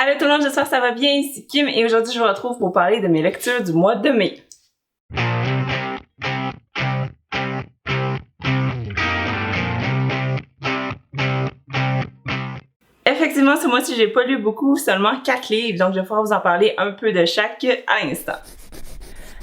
Allô tout le monde, j'espère que ça va bien, ici Kim et aujourd'hui je vous retrouve pour parler de mes lectures du mois de mai. Effectivement, ce mois-ci j'ai pas lu beaucoup, seulement 4 livres, donc je vais pouvoir vous en parler un peu de chaque à l'instant.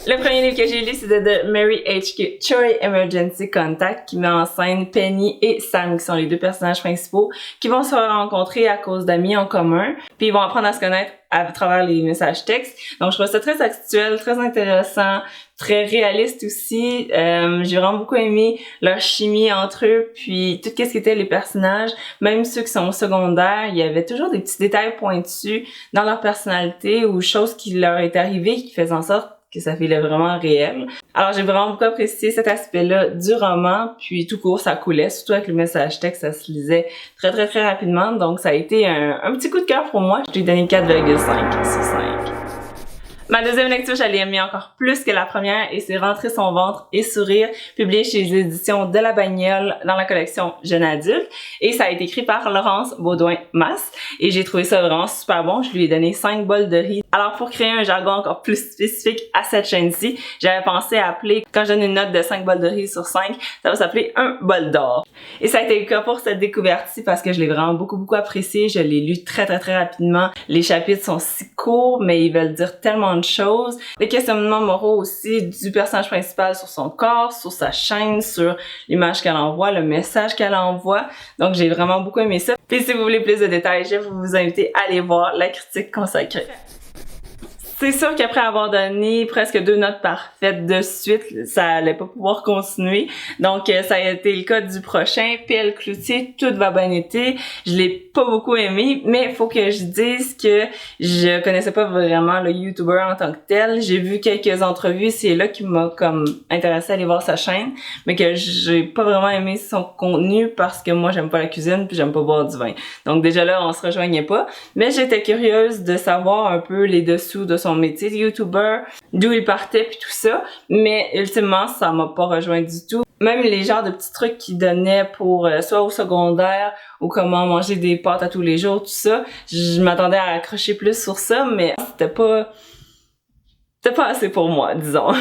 Le premier livre que j'ai lu, c'est de Mary H.K. Choi, Emergency Contact, qui met en scène Penny et Sam, qui sont les deux personnages principaux, qui vont se rencontrer à cause d'amis en commun, puis ils vont apprendre à se connaître à travers les messages textes. Donc, je trouve ça très actuel, très intéressant, très réaliste aussi. J'ai vraiment beaucoup aimé leur chimie entre eux, puis tout ce qui était les personnages, même ceux qui sont secondaires, il y avait toujours des petits détails pointus dans leur personnalité ou choses qui leur étaient arrivées qui faisaient en sorte que ça fait vraiment réel. Alors j'ai vraiment beaucoup apprécié cet aspect-là du roman, puis tout court ça coulait, surtout avec le message texte, ça se lisait très rapidement, donc ça a été un petit coup de cœur pour moi. Je lui ai donné 4,5 sur 5. Ma deuxième lecture, je l'ai aimée encore plus que la première et c'est Rentrer son ventre et sourire, publié chez les éditions de la Bagnole dans la collection Jeune adulte. Et ça a été écrit par Laurence Baudouin-Masse et j'ai trouvé ça vraiment super bon. Je lui ai donné 5 bols de riz. Alors pour créer un jargon encore plus spécifique à cette chaîne-ci, j'avais pensé à appeler, quand je donne une note de 5 bols de riz sur 5, ça va s'appeler un bol d'or. Et ça a été le cas pour cette découverte-ci parce que je l'ai vraiment beaucoup apprécié. Je l'ai lu très rapidement. Les chapitres sont si courts, mais ils veulent dire tellement de choses. Les questionnements moraux aussi du personnage principal sur son corps, sur sa chaîne, sur l'image qu'elle envoie, le message qu'elle envoie. Donc j'ai vraiment beaucoup aimé ça. Puis si vous voulez plus de détails, je vais vous inviter à aller voir la critique consacrée. C'est sûr qu'après avoir donné presque 2 notes parfaites de suite, ça allait pas pouvoir continuer. Donc, ça a été le cas du prochain, P.L. Cloutier, Tout va bien été. Je l'ai pas beaucoup aimé, mais faut que je dise que je connaissais pas vraiment le YouTuber en tant que tel. J'ai vu quelques entrevues, c'est là qui m'a comme intéressé à aller voir sa chaîne, mais que j'ai pas vraiment aimé son contenu parce que moi, j'aime pas la cuisine puis j'aime pas boire du vin. Donc déjà là, on se rejoignait pas. Mais j'étais curieuse de savoir un peu les dessous de son métier de YouTuber, d'où il partait puis tout ça, mais ultimement ça m'a pas rejoint du tout. Même les genres de petits trucs qu'il donnait pour soit au secondaire ou comment manger des pâtes à tous les jours, tout ça, je m'attendais à accrocher plus sur ça, mais c'était pas assez pour moi, disons.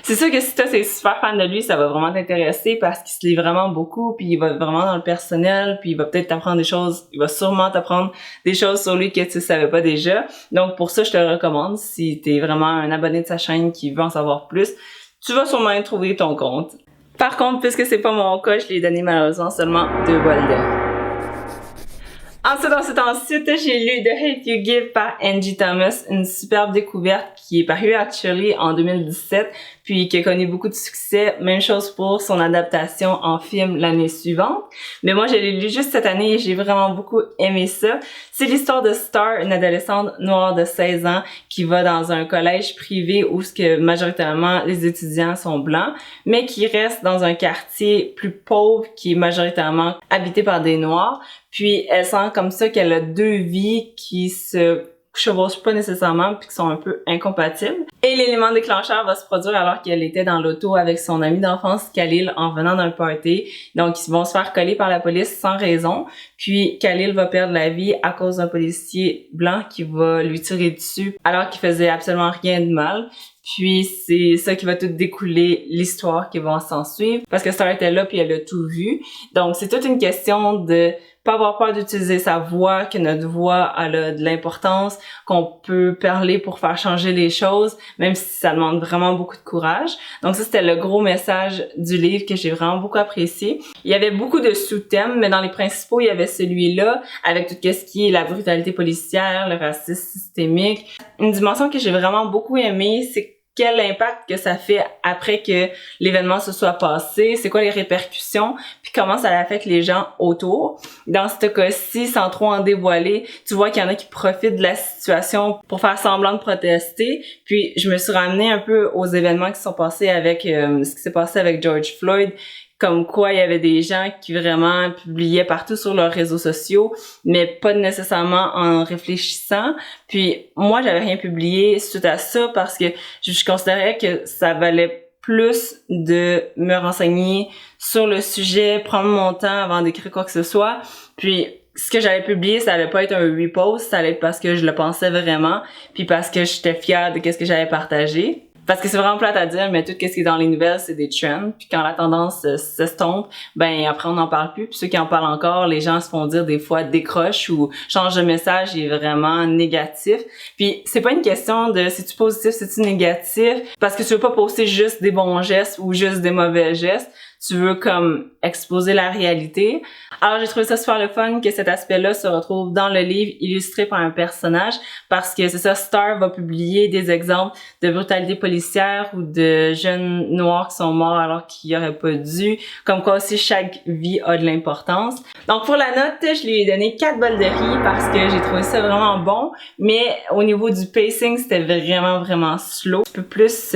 C'est sûr que si toi t'es super fan de lui, ça va vraiment t'intéresser parce qu'il se lit vraiment beaucoup, puis il va vraiment dans le personnel, puis il va peut-être t'apprendre des choses, il va sûrement t'apprendre des choses sur lui que tu savais pas déjà. Donc pour ça, je te le recommande si t'es vraiment un abonné de sa chaîne qui veut en savoir plus. Tu vas sûrement trouver ton compte. Par contre, puisque c'est pas mon cas, je lui ai donné malheureusement seulement 2 bols d'or. Ensuite, j'ai lu The Hate You Give par Angie Thomas, une superbe découverte qui est parue actually en 2017, puis qui a connu beaucoup de succès. Même chose pour son adaptation en film l'année suivante. Mais moi, je l'ai lu juste cette année et j'ai vraiment beaucoup aimé ça. C'est l'histoire de Star, une adolescente noire de 16 ans qui va dans un collège privé où majoritairement les étudiants sont blancs, mais qui reste dans un quartier plus pauvre qui est majoritairement habité par des noirs. Puis elle sent comme ça qu'elle a 2 vies qui se chevauchent pas nécessairement puis qui sont un peu incompatibles. Et l'élément déclencheur va se produire alors qu'elle était dans l'auto avec son ami d'enfance Khalil en venant d'un party. Donc ils vont se faire coller par la police sans raison. Puis Khalil va perdre la vie à cause d'un policier blanc qui va lui tirer dessus alors qu'il faisait absolument rien de mal. Puis c'est ça qui va tout découler l'histoire qui va s'en suivre parce que Star était là puis elle a tout vu. Donc c'est toute une question de pas avoir peur d'utiliser sa voix, que notre voix elle a de l'importance, qu'on peut parler pour faire changer les choses, même si ça demande vraiment beaucoup de courage. Donc ça, c'était le gros message du livre que j'ai vraiment beaucoup apprécié. Il y avait beaucoup de sous-thèmes, mais dans les principaux, il y avait celui-là, avec tout ce qui est la brutalité policière, le racisme systémique. Une dimension que j'ai vraiment beaucoup aimée, c'est quel impact que ça fait après que l'événement se soit passé, c'est quoi les répercussions, puis comment ça affecte les gens autour. Dans ce cas-ci, sans trop en dévoiler, tu vois qu'il y en a qui profitent de la situation pour faire semblant de protester. Puis je me suis ramenée un peu aux événements qui sont passés avec ce qui s'est passé avec George Floyd. Comme quoi il y avait des gens qui vraiment publiaient partout sur leurs réseaux sociaux, mais pas nécessairement en réfléchissant. Puis moi, j'avais rien publié suite à ça parce que je considérais que ça valait plus de me renseigner sur le sujet, prendre mon temps avant d'écrire quoi que ce soit. Puis ce que j'allais publier, ça allait pas être un repost, ça allait être parce que je le pensais vraiment, puis parce que j'étais fière de qu'est-ce que j'avais partagé. Parce que c'est vraiment plate à dire, mais tout ce qui est dans les nouvelles, c'est des trends. Puis quand la tendance s'estompe, ben après on n'en parle plus. Puis ceux qui en parlent encore, les gens se font dire des fois décroche ou change de message, il est vraiment négatif. Puis c'est pas une question de si tu positif, si tu négatif, parce que tu veux pas poster juste des bons gestes ou juste des mauvais gestes. Tu veux comme exposer la réalité. Alors j'ai trouvé ça super le fun que cet aspect-là se retrouve dans le livre illustré par un personnage parce que c'est ça, Star va publier des exemples de brutalité policière ou de jeunes noirs qui sont morts alors qu'ils auraient pas dû. Comme quoi aussi chaque vie a de l'importance. Donc pour la note, je lui ai donné 4 bols de riz parce que j'ai trouvé ça vraiment bon, mais au niveau du pacing, c'était vraiment slow. Un peu plus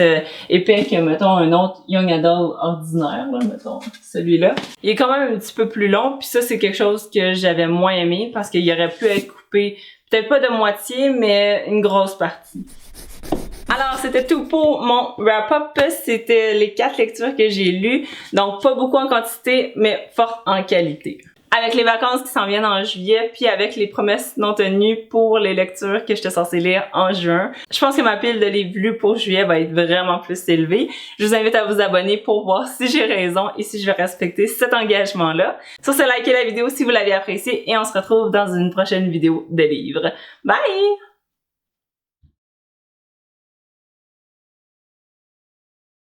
épais que mettons un autre young adult ordinaire là, mettons celui-là. Il est quand même un petit peu plus long, puis ça c'est quelque chose que j'avais moins aimé parce qu'il aurait pu être coupé peut-être pas de moitié, mais une grosse partie. Alors, c'était tout pour mon wrap-up. C'était les 4 lectures que j'ai lues. Donc, pas beaucoup en quantité, mais fortes en qualité. Avec les vacances qui s'en viennent en juillet, puis avec les promesses non tenues pour les lectures que j'étais censée lire en juin, je pense que ma pile de livres lus pour juillet va être vraiment plus élevée. Je vous invite à vous abonner pour voir si j'ai raison et si je vais respecter cet engagement-là. Sur ce, likez la vidéo si vous l'avez appréciée et on se retrouve dans une prochaine vidéo de livres. Bye!